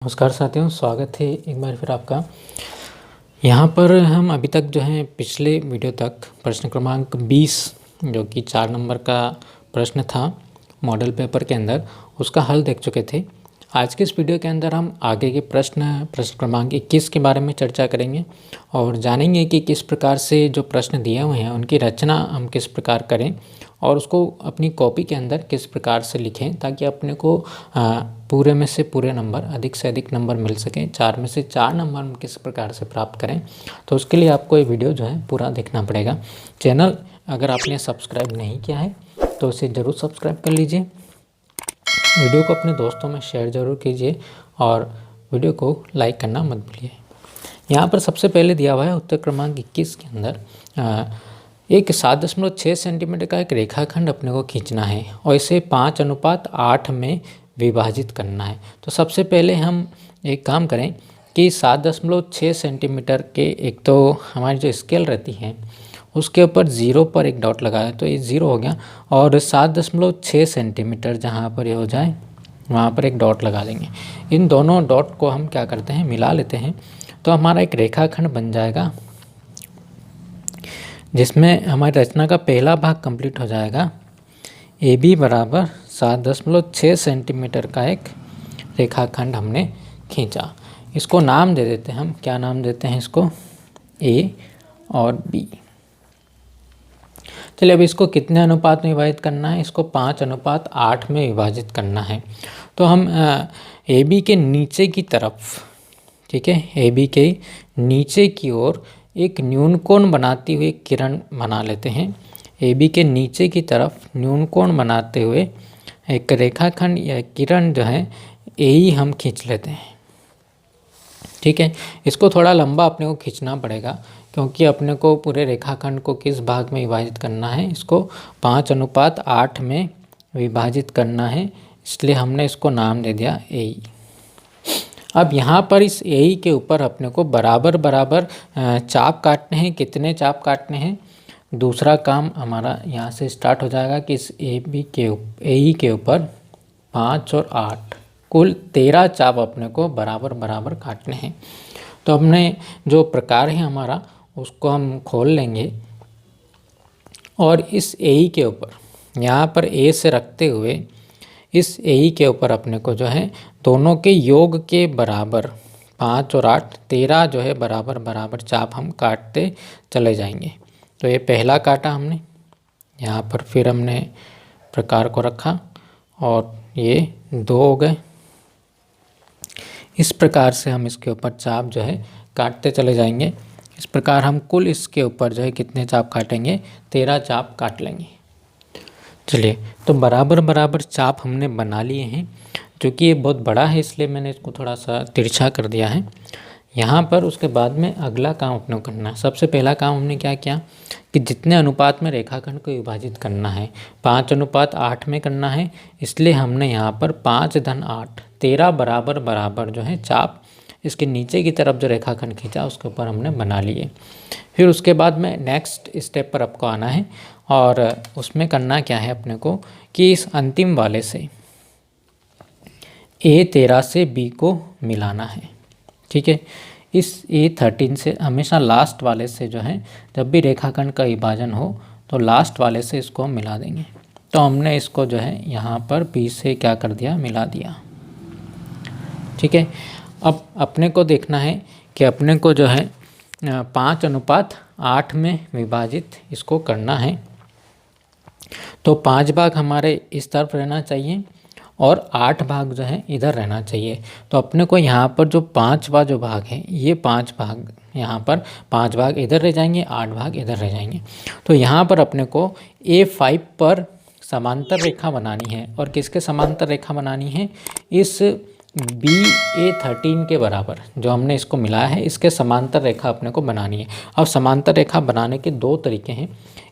नमस्कार साथियों, स्वागत है एक बार फिर आपका। यहाँ पर हम अभी तक जो है पिछले वीडियो तक प्रश्न क्रमांक 20 जो कि 4 नंबर का प्रश्न था मॉडल पेपर के अंदर, उसका हल देख चुके थे। आज के इस वीडियो के अंदर हम आगे के प्रश्न क्रमांक 21 के बारे में चर्चा करेंगे और जानेंगे कि किस प्रकार से जो प्रश्न दिए हुए हैं उनकी रचना हम किस प्रकार करें और उसको अपनी कॉपी के अंदर किस प्रकार से लिखें ताकि अपने को पूरे में से पूरे नंबर, अधिक से अधिक नंबर मिल सकें। 4 में से 4 नंबर हम किस प्रकार से प्राप्त करें, तो उसके लिए आपको ये वीडियो जो है पूरा देखना पड़ेगा। चैनल अगर आपने सब्सक्राइब नहीं किया है तो इसे ज़रूर सब्सक्राइब कर लीजिए। वीडियो को अपने दोस्तों में शेयर ज़रूर कीजिए और वीडियो को लाइक करना मत भूलिए। यहाँ पर सबसे पहले दिया हुआ है उत्तर क्रमांक 21 के अंदर एक 7.6 सेंटीमीटर का एक रेखाखंड अपने को खींचना है और इसे 5:8 में विभाजित करना है। तो सबसे पहले हम एक काम करें कि 7.6 सेंटीमीटर के एक तो हमारी जो स्केल रहती है उसके ऊपर 0 पर एक डॉट लगाया तो ये 0 हो गया और 7.6 सेंटीमीटर जहाँ पर ये हो जाए वहाँ पर एक डॉट लगा देंगे। इन दोनों डॉट को हम क्या करते हैं, मिला लेते हैं तो हमारा एक रेखाखंड बन जाएगा जिसमें हमारी रचना का पहला भाग कंप्लीट हो जाएगा। ए बी बराबर 7.6 सेंटीमीटर का एक रेखाखंड हमने खींचा। इसको नाम दे देते हैं हम, क्या नाम देते हैं इसको, ए और बी। चलिए अब इसको कितने अनुपात में विभाजित करना है, इसको 5:8 में विभाजित करना है। तो हम ए बी के नीचे की तरफ, ठीक है, ए बी के नीचे की ओर एक न्यूनकोण बनाती हुई किरण बना लेते हैं। ए बी के नीचे की तरफ न्यूनकोण बनाते हुए एक रेखाखंड या किरण जो है ए ही हम खींच लेते हैं। ठीक है, इसको थोड़ा लंबा अपने को खींचना पड़ेगा क्योंकि अपने को पूरे रेखाखंड को किस भाग में विभाजित करना है, इसको 5:8 में विभाजित करना है, इसलिए हमने इसको नाम दे दिया ए। अब यहाँ पर इस ए के ऊपर अपने को बराबर बराबर चाप काटने हैं। कितने चाप काटने हैं, दूसरा काम हमारा यहाँ से स्टार्ट हो जाएगा कि इस ए के ऊपर 5 और 8 कुल 13 चाप अपने को बराबर बराबर काटने हैं। तो हमने जो प्रकार है हमारा उसको हम खोल लेंगे और इस ए के ऊपर यहाँ पर ए से रखते हुए इस ए के ऊपर अपने को जो है दोनों के योग के बराबर 5 और 8 13 जो है बराबर बराबर चाप हम काटते चले जाएंगे। तो ये पहला काटा हमने, यहाँ पर फिर हमने प्रकार को रखा और ये 2 हो गए। इस प्रकार से हम इसके ऊपर चाप जो है काटते चले जाएंगे। इस प्रकार हम कुल इसके ऊपर जो है कितने चाप काटेंगे, 13 चाप काट लेंगे। चलिए, तो बराबर बराबर चाप हमने बना लिए हैं। क्योंकि ये बहुत बड़ा है इसलिए मैंने इसको थोड़ा सा तिरछा कर दिया है यहाँ पर। उसके बाद में अगला काम अपने को करना है। सबसे पहला काम हमने क्या किया कि जितने अनुपात में रेखाखंड को विभाजित करना है 5:8 में करना है, इसलिए हमने यहाँ पर 5-8 13 बराबर बराबर जो है चाप इसके नीचे की तरफ जो रेखाखंड खींचा उसके ऊपर हमने बना लिए। फिर उसके बाद में नेक्स्ट स्टेप पर आपको आना है और उसमें करना क्या है अपने को कि इस अंतिम वाले से A13 से B को मिलाना है। ठीक है, इस A13 से हमेशा लास्ट वाले से जो है जब भी रेखाखंड का विभाजन हो तो लास्ट वाले से इसको हम मिला देंगे। तो हमने इसको जो है यहाँ पर B से क्या कर दिया, मिला दिया। ठीक है, अब अपने को देखना है कि अपने को जो है 5:8 में विभाजित इसको करना है। तो 5 भाग हमारे इस तरफ रहना चाहिए और 8 भाग जो है इधर रहना चाहिए। तो अपने को यहाँ पर जो 5वां जो भाग है, ये 5 भाग यहाँ पर 5 भाग इधर रह जाएंगे, 8 भाग इधर रह जाएंगे। तो यहाँ पर अपने को A5 पर समांतर रेखा बनानी है। और किसके समांतर रेखा बनानी है, इस BA13 के बराबर जो हमने इसको मिलाया है इसके समांतर रेखा अपने को बनानी है। अब समांतर रेखा बनाने के 2 तरीके हैं।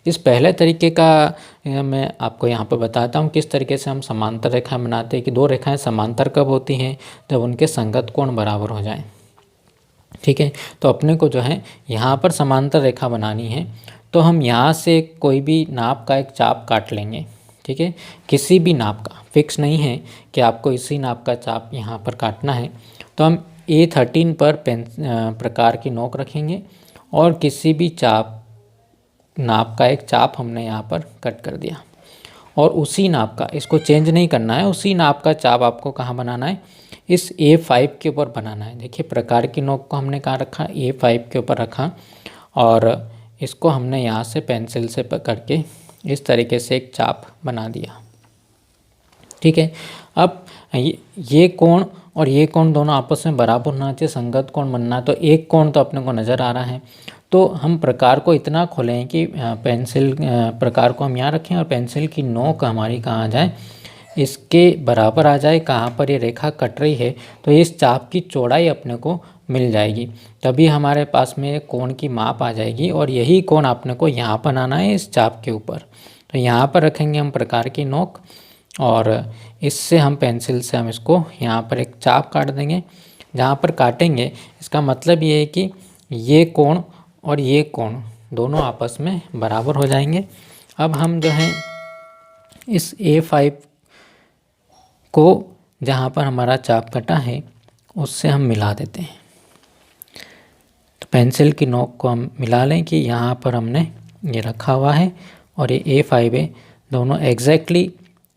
इस पहले तरीके का मैं आपको यहाँ पर बताता हूँ किस तरीके से हम समांतर रेखा बनाते हैं कि 2 रेखाएं समांतर कब होती हैं, जब उनके संगत कोण बराबर हो जाएं। ठीक है, तो अपने को जो है यहाँ पर समांतर रेखा बनानी है तो हम यहाँ से कोई भी नाप का एक चाप काट लेंगे। ठीक है, किसी भी नाप का, फिक्स नहीं है कि आपको इसी नाप का चाप यहाँ पर काटना है। तो हम A13 पर प्रकार की नोक रखेंगे और किसी भी नाप का एक चाप हमने यहाँ पर कट कर दिया और उसी नाप का, इसको चेंज नहीं करना है, उसी नाप का चाप आपको कहाँ बनाना है, इस A5 के ऊपर बनाना है। देखिए प्रकार की नोक को हमने कहाँ रखा, A5 के ऊपर रखा और इसको हमने यहाँ से पेंसिल से पकड़ के इस तरीके से एक चाप बना दिया। ठीक है, अब ये कोण और ये कोण दोनों आपस में बराबर होना चाहिए, संगत कोण बनना। तो एक कोण तो अपने को नज़र आ रहा है, तो हम प्रकार को इतना खोलें कि पेंसिल प्रकार को हम यहाँ रखें और पेंसिल की नोक हमारी कहाँ आ जाए, इसके बराबर आ जाए। कहाँ पर ये रेखा कट रही है तो इस चाप की चौड़ाई अपने को मिल जाएगी, तभी हमारे पास में कोण की माप आ जाएगी और यही कोण आपने को यहाँ बनाना है इस चाप के ऊपर। तो यहाँ पर रखेंगे हम प्रकार की नोक और इससे हम पेंसिल से हम इसको यहाँ पर एक चाप काट देंगे। जहाँ पर काटेंगे इसका मतलब ये है कि ये कोण और ये कोण दोनों आपस में बराबर हो जाएंगे। अब हम जो है इस A5 को जहाँ पर हमारा चाप कटा है उससे हम मिला देते हैं। तो पेंसिल की नोक को हम मिला लें कि यहाँ पर हमने ये रखा हुआ है और ये A5 है, दोनों एग्जैक्टली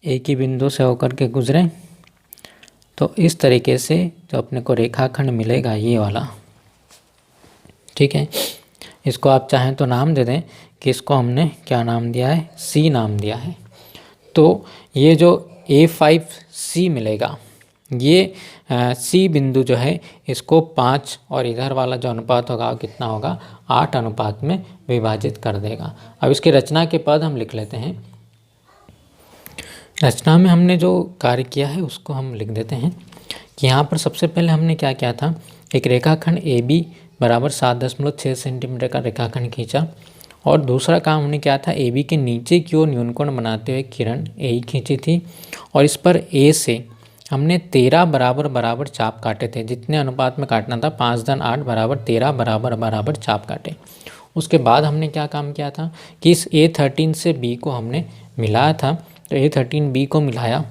एक ही बिंदु से होकर के गुजरें। तो इस तरीके से जो अपने को रेखाखंड मिलेगा ये वाला, ठीक है, इसको आप चाहें तो नाम दे दें कि इसको हमने क्या नाम दिया है, C नाम दिया है। तो ये जो A5C मिलेगा, ये C बिंदु जो है इसको 5 और इधर वाला जो अनुपात होगा वो कितना होगा, 8 अनुपात में विभाजित कर देगा। अब इसकी रचना के पद हम लिख लेते हैं। रचना में हमने जो कार्य किया है उसको हम लिख देते हैं कि यहाँ पर सबसे पहले हमने क्या किया था, एक रेखाखंड AB बराबर 7.6 सेंटीमीटर का रेखाखंड खींचा और दूसरा काम हमने क्या था, AB के नीचे की ओर न्यूनकोण बनाते हुए किरण A खींची थी और इस पर A से हमने 13 बराबर बराबर चाप काटे थे। जितने अनुपात में काटना था 5/8 बराबर 13 बराबर बराबर चाप काटे। उसके बाद हमने क्या काम किया था कि इस A13 से B को हमने मिलाया था, तो A13 B को मिलाया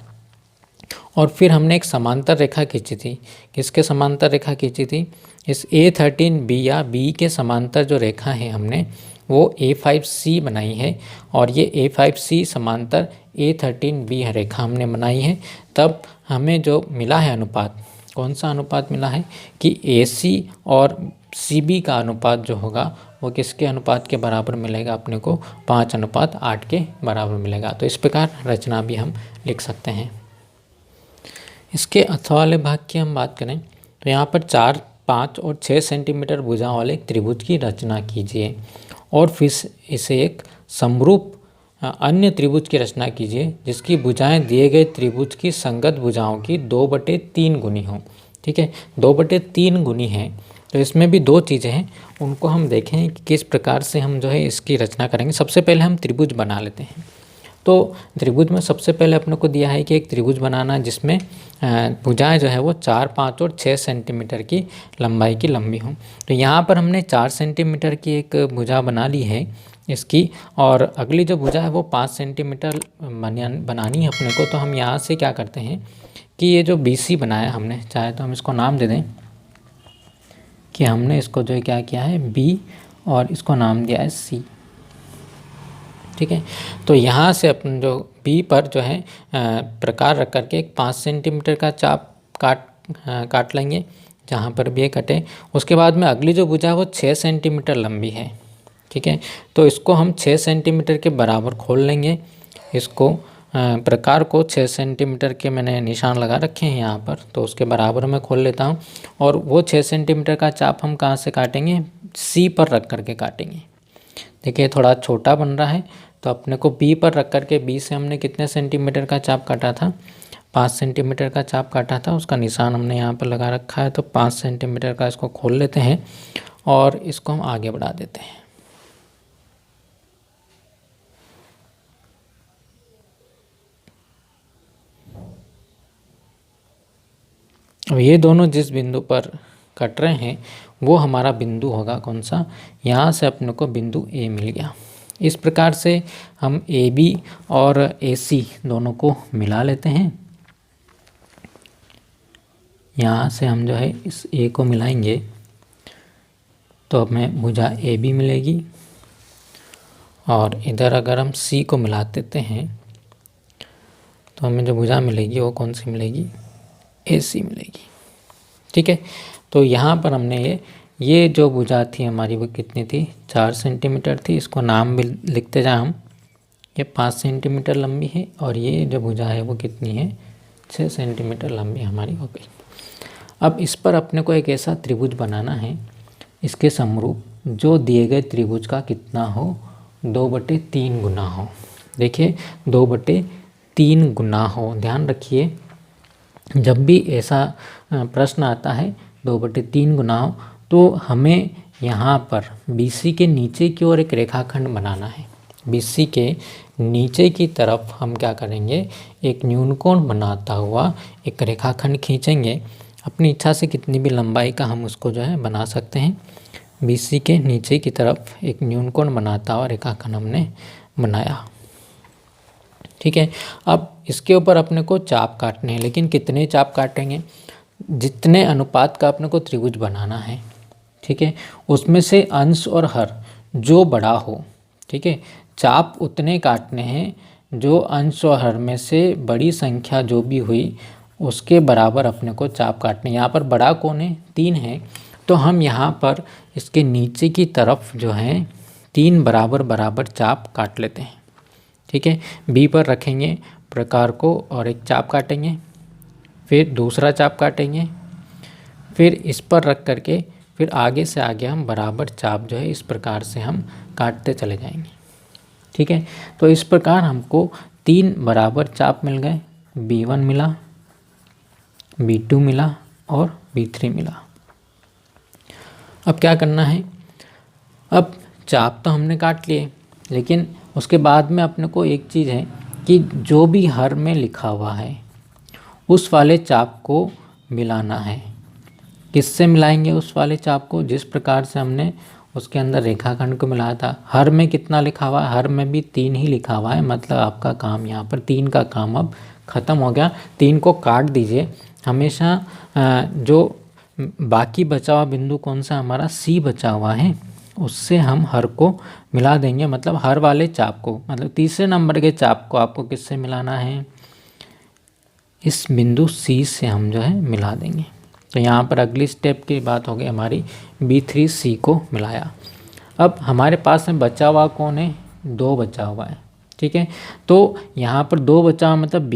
और फिर हमने एक समांतर रेखा खींची थी। किसके समांतर रेखा खींची थी, इस A13 B या B के समांतर जो रेखा है हमने वो A5C बनाई है और ये A5C समांतर A13 B रेखा हमने बनाई है। तब हमें जो मिला है अनुपात, कौन सा अनुपात मिला है कि AC और CB का अनुपात जो होगा वो किसके अनुपात के बराबर मिलेगा, अपने को 5:8 के बराबर मिलेगा। तो इस प्रकार रचना भी हम लिख सकते हैं। इसके अथवा वाले भाग की हम बात करें तो यहाँ पर 4, 5 और 6 सेंटीमीटर भुजाओं वाले एक त्रिभुज की रचना कीजिए और फिर इसे एक समरूप अन्य त्रिभुज की रचना कीजिए जिसकी भुजाएं दिए गए त्रिभुज की संगत भुजाओं की 2/3 गुनी हो। ठीक है, 2/3 गुनी है। तो इसमें भी दो चीज़ें हैं, उनको हम देखें कि किस प्रकार से हम जो है इसकी रचना करेंगे। सबसे पहले हम त्रिभुज बना लेते हैं। तो त्रिभुज में सबसे पहले अपने को दिया है कि एक त्रिभुज बनाना जिसमें भुजाएं जो है वो 4, 5 और 6 सेंटीमीटर की लंबाई की लंबी हों। तो यहाँ पर हमने 4 सेंटीमीटर की एक भुजा बना ली है इसकी, और अगली जो भुजा है वो 5 सेंटीमीटर बनानी है अपने को। तो हम यहाँ से क्या करते हैं कि ये जो BC बनाया हमने, चाहे तो हम इसको नाम दे दें कि हमने इसको जो है क्या किया है B और इसको नाम दिया है C। ठीक है, तो यहाँ से अपन जो B पर जो है प्रकार रख करके एक 5 सेंटीमीटर का चाप काट लेंगे जहाँ पर भी ये कटे। उसके बाद में अगली जो भुजा है वो 6 सेंटीमीटर लंबी है। ठीक है, तो इसको हम 6 सेंटीमीटर के बराबर खोल लेंगे। इसको प्रकार को 6 सेंटीमीटर के मैंने निशान लगा रखे हैं यहाँ पर, तो उसके बराबर मैं खोल लेता हूँ और वो 6 सेंटीमीटर का चाप हम कहाँ से काटेंगे, C पर रख करके काटेंगे। देखिए थोड़ा छोटा बन रहा है, तो अपने को B पर रख करके B से हमने कितने सेंटीमीटर का चाप काटा था, 5 सेंटीमीटर का चाप काटा था। उसका निशान हमने यहाँ पर लगा रखा है। तो 5 सेंटीमीटर का इसको खोल लेते हैं और इसको हम आगे बढ़ा देते हैं। अब ये दोनों जिस बिंदु पर कट रहे हैं वो हमारा बिंदु होगा कौन सा, यहाँ से अपने को बिंदु A मिल गया। इस प्रकार से हम AB और AC दोनों को मिला लेते हैं। यहाँ से हम जो है इस ए को मिलाएंगे तो हमें भुजा ए बी मिलेगी, और इधर अगर हम सी को मिला देते हैं तो हमें जो भुजा मिलेगी वो कौन सी मिलेगी, ए सी मिलेगी। ठीक है, तो यहाँ पर हमने ये जो भुजा थी हमारी वो कितनी थी, 4 सेंटीमीटर थी। इसको नाम भी लिखते जाए हम, ये 5 सेंटीमीटर लंबी है, और ये जो भुजा है वो कितनी है, 6 सेंटीमीटर लंबी हमारी हो गई। अब इस पर अपने को एक ऐसा त्रिभुज बनाना है इसके समरूप जो दिए गए त्रिभुज का कितना हो, 2/3 गुना हो। देखिए 2/3 गुना हो, ध्यान रखिए जब भी ऐसा प्रश्न आता है 2/3 गुना हो तो हमें यहाँ पर BC के नीचे की ओर एक रेखाखंड बनाना है। BC के नीचे की तरफ हम क्या करेंगे, एक न्यूनकोण बनाता हुआ एक रेखाखंड खींचेंगे। अपनी इच्छा से कितनी भी लंबाई का हम उसको जो है बना सकते हैं। BC के नीचे की तरफ एक न्यूनकोण बनाता हुआ रेखाखंड हमने बनाया। ठीक है, अब इसके ऊपर अपने को चाप काटने हैं, लेकिन कितने चाप काटेंगे, जितने अनुपात का अपने को त्रिभुज बनाना है। ठीक है, उसमें से अंश और हर जो बड़ा हो, ठीक है, चाप उतने काटने हैं जो अंश और हर में से बड़ी संख्या जो भी हुई उसके बराबर अपने को चाप काटने। यहाँ पर बड़ा कौन है, 3 है, तो हम यहाँ पर इसके नीचे की तरफ जो है 3 बराबर बराबर चाप काट लेते हैं। ठीक है, बी पर रखेंगे प्रकार को और एक चाप काटेंगे, फिर दूसरा चाप काटेंगे, फिर इस पर रख करके फिर आगे से आगे हम बराबर चाप जो है इस प्रकार से हम काटते चले जाएंगे। ठीक है, तो इस प्रकार हमको 3 बराबर चाप मिल गए, B1 मिला, B2 मिला और B3 मिला। अब क्या करना है, अब चाप तो हमने काट लिए, लेकिन उसके बाद में अपने को एक चीज़ है कि जो भी हर में लिखा हुआ है उस वाले चाप को मिलाना है। किससे मिलाएंगे उस वाले चाप को, जिस प्रकार से हमने उसके अंदर रेखाखंड को मिलाया था। हर में कितना लिखा हुआ है, हर में भी 3 ही लिखा हुआ है, मतलब आपका काम यहाँ पर 3 का काम अब ख़त्म हो गया। 3 को काट दीजिए। हमेशा जो बाकी बचा हुआ बिंदु कौन सा हमारा, C बचा हुआ है, उससे हम हर को मिला देंगे, मतलब हर वाले चाप को, मतलब तीसरे नंबर के चाप को आपको किससे मिलाना है, इस बिंदु C से हम जो है मिला देंगे। तो यहाँ पर अगली स्टेप की बात हो गई हमारी, B3C को मिलाया। अब हमारे पास में बचा हुआ कौन है, 2 बचा हुआ है। ठीक है, तो यहाँ पर 2 बचा हुआ मतलब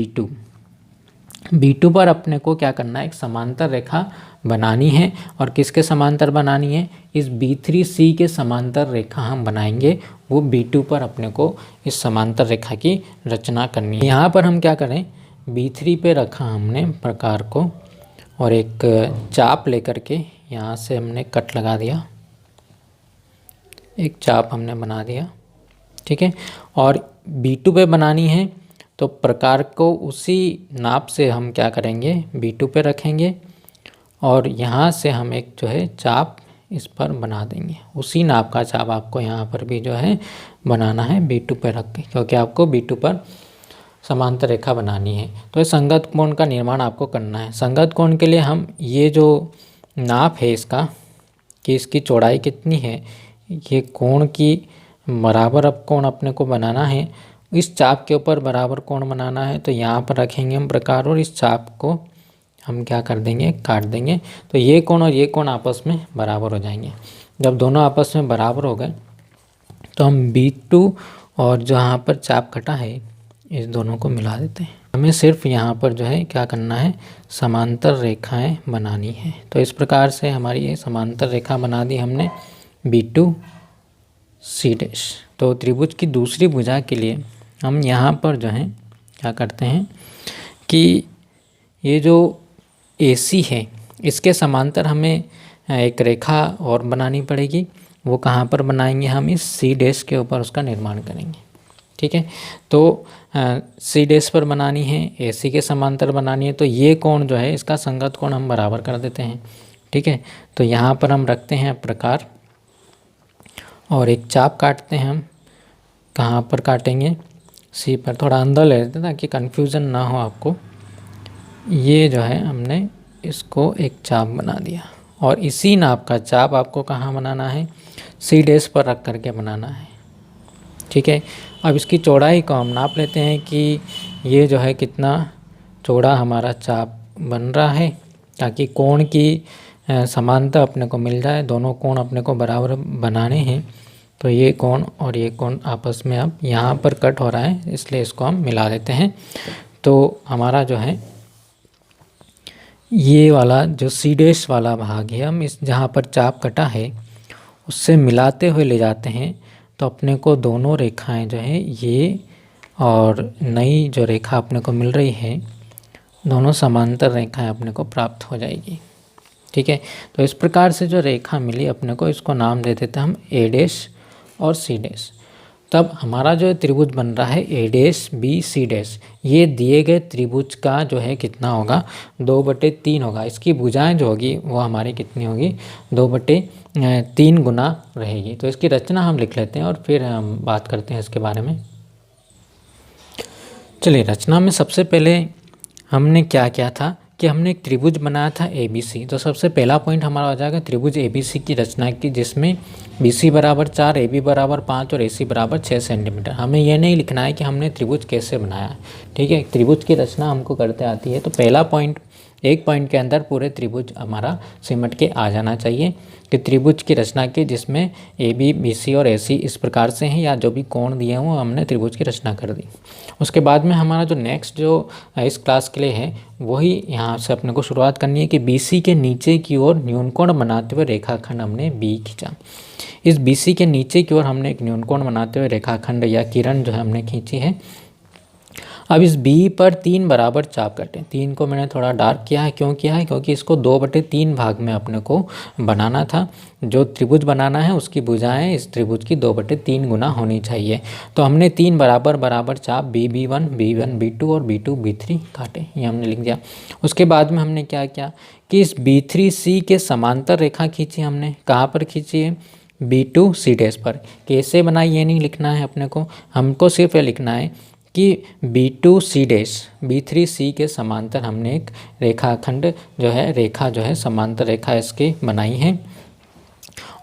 B2 पर अपने को क्या करना है, एक समांतर रेखा बनानी है। और किसके समांतर बनानी है, इस B3C के समांतर रेखा हम बनाएंगे। वो B2 पर अपने को इस समांतर रेखा की रचना करनी है। यहाँ पर हम क्या करें, B3 पे रखा हमने प्रकार को और एक चाप लेकर के यहाँ से हमने कट लगा दिया, एक चाप हमने बना दिया। ठीक है, और B2 पे बनानी है तो प्रकार को उसी नाप से हम क्या करेंगे, B2 पे रखेंगे और यहाँ से हम एक जो है चाप इस पर बना देंगे। उसी नाप का चाप आपको यहाँ पर भी जो है बनाना है B2 पे रख के, क्योंकि आपको B2 पर समांतर रेखा बनानी है। तो ये संगत कोण का निर्माण आपको करना है। संगत कोण के लिए हम ये जो नाप है इसका, कि इसकी चौड़ाई कितनी है, ये कोण की बराबर अब कोण अपने को बनाना है। इस चाप के ऊपर बराबर कोण बनाना है, तो यहाँ पर रखेंगे हम प्रकार और इस चाप को हम क्या कर देंगे, काट देंगे। तो ये कोण और ये कोण आपस में बराबर हो जाएंगे। जब दोनों आपस में बराबर हो गए तो हम B2 और जहाँ पर चाप कटा है इस दोनों को मिला देते हैं। हमें सिर्फ यहाँ पर जो है क्या करना है, समांतर रेखाएं बनानी है। तो इस प्रकार से हमारी ये समांतर रेखा बना दी हमने B2C'। तो त्रिभुज की दूसरी भुजा के लिए हम यहाँ पर जो है क्या करते हैं कि ये जो AC है इसके समांतर हमें एक रेखा और बनानी पड़ेगी। वो कहाँ पर बनाएंगे, हम इस C' के ऊपर उसका निर्माण करेंगे। ठीक है, तो C' पर बनानी है, AC के समांतर बनानी है, तो ये कोण जो है इसका संगत कोण हम बराबर कर देते हैं। ठीक है, तो यहाँ पर हम रखते हैं प्रकार और एक चाप काटते हैं। हम कहाँ पर काटेंगे, C पर। थोड़ा अंदर ले लेते हैं ताकि कन्फ्यूज़न ना हो आपको। ये जो है हमने इसको एक चाप बना दिया और इसी नाप का चाप आपको कहाँ बनाना है, सी डैश पर रख करके बनाना है। ठीक है, अब इसकी चौड़ाई को हम नाप लेते हैं कि ये जो है कितना चौड़ा हमारा चाप बन रहा है, ताकि कोण की समानता अपने को मिल जाए। दोनों कोण अपने को बराबर बनाने हैं, तो ये कोण और ये कोण आपस में अब यहाँ पर कट हो रहा है, इसलिए इसको हम मिला देते हैं। तो हमारा जो है ये वाला जो सी डैश वाला भाग है, हम इस जहाँ पर चाप कटा है उससे मिलाते हुए ले जाते हैं, तो अपने को दोनों रेखाएं जो है ये और नई जो रेखा अपने को मिल रही है, दोनों समांतर रेखाएं अपने को प्राप्त हो जाएगी। ठीक है, तो इस प्रकार से जो रेखा मिली अपने को, इसको नाम दे देते हैं हम ए डैश और सी डैश। तब हमारा जो त्रिभुज बन रहा है ए डैश बी सी डैश, ये दिए गए त्रिभुज का जो है कितना होगा, 2/3 होगा। इसकी भुजाएं जो होगी वो हमारी कितनी होगी, 2/3 गुना रहेगी। तो इसकी रचना हम लिख लेते हैं और फिर हम बात करते हैं इसके बारे में। चलिए, रचना में सबसे पहले हमने क्या किया था कि हमने एक त्रिभुज बनाया था ए बी सी। तो सबसे पहला पॉइंट हमारा हो जाएगा त्रिभुज ए बी सी की रचना की, जिसमें बी सी बराबर 4, ए बी बराबर 5 और ए सी बराबर 6 सेंटीमीटर। हमें यह नहीं लिखना है कि हमने त्रिभुज कैसे बनाया। ठीक है, त्रिभुज की रचना हमको करते आती है। तो पहला पॉइंट, एक पॉइंट के अंदर पूरे त्रिभुज हमारा सिमट के आ जाना चाहिए कि त्रिभुज की रचना की, जिसमें ए बी बी सी और ए सी इस प्रकार से हैं, या जो भी कोण दिए हों हमने त्रिभुज की रचना कर दी। उसके बाद में हमारा जो नेक्स्ट जो इस क्लास के लिए है, वही यहाँ से अपने को शुरुआत करनी है कि बी सी के नीचे की ओर न्यूनकोण बनाते हुए रेखाखंड हमने बी खींचा। इस बी सी के नीचे की ओर हमने एक न्यूनकोण बनाते हुए रेखाखंड या किरण जो है हमने खींची है। अब इस बी पर 3 बराबर चाप कटें। 3 को मैंने थोड़ा डार्क किया है, क्यों किया है, क्योंकि इसको 2/3 भाग में अपने को बनाना था। जो त्रिभुज बनाना है उसकी भुजाएं इस त्रिभुज की 2/3 गुना होनी चाहिए। तो हमने 3 बराबर बराबर चाप B1 B2 और B2 B3 काटे, ये हमने लिख दिया। उसके बाद में हमने क्या किया कि इस B3C के समांतर रेखा खींची हमने। कहाँ पर खींची है, B2 C डैश पर। कैसे बनाई ये नहीं लिखना है अपने को, हमको सिर्फ ये लिखना है कि B2 C dash B3 C के समांतर हमने एक रेखाखंड जो है, रेखा जो है समांतर रेखा इसकी बनाई है।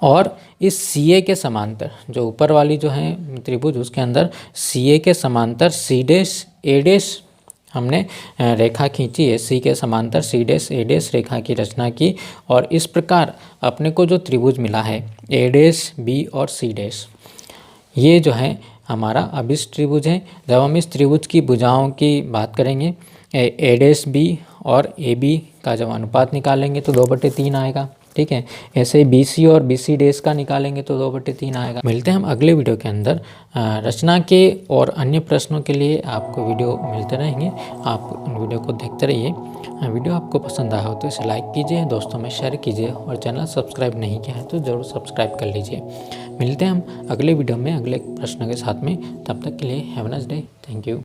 और इस CA के समांतर, जो ऊपर वाली जो है त्रिभुज, उसके अंदर CA के समांतर C डैश A डैश हमने रेखा खींची है। C के समांतर C डैश A डैश रेखा की रचना की, और इस प्रकार अपने को जो त्रिभुज मिला है A डैश B और C डैश, ये जो है हमारा अभिष्ट त्रिभुज है। जब हम इस त्रिभुज की भुजाओं की बात करेंगे, ए डैश बी और ए बी का जब अनुपात निकालेंगे तो 2/3 आएगा। ठीक है, ऐसे बी सी और बी सी डैश का निकालेंगे तो 2/3 आएगा। मिलते हैं हम अगले वीडियो के अंदर। रचना के और अन्य प्रश्नों के लिए आपको वीडियो मिलते रहेंगे, आप उन वीडियो को देखते रहिए। वीडियो आपको पसंद आया हो तो इसे लाइक कीजिए, दोस्तों में शेयर कीजिए, और चैनल सब्सक्राइब नहीं किया है तो ज़रूर सब्सक्राइब कर लीजिए। मिलते हैं हम अगले वीडियो में अगले प्रश्न के साथ में, तब तक के लिए have a nice day, thank you.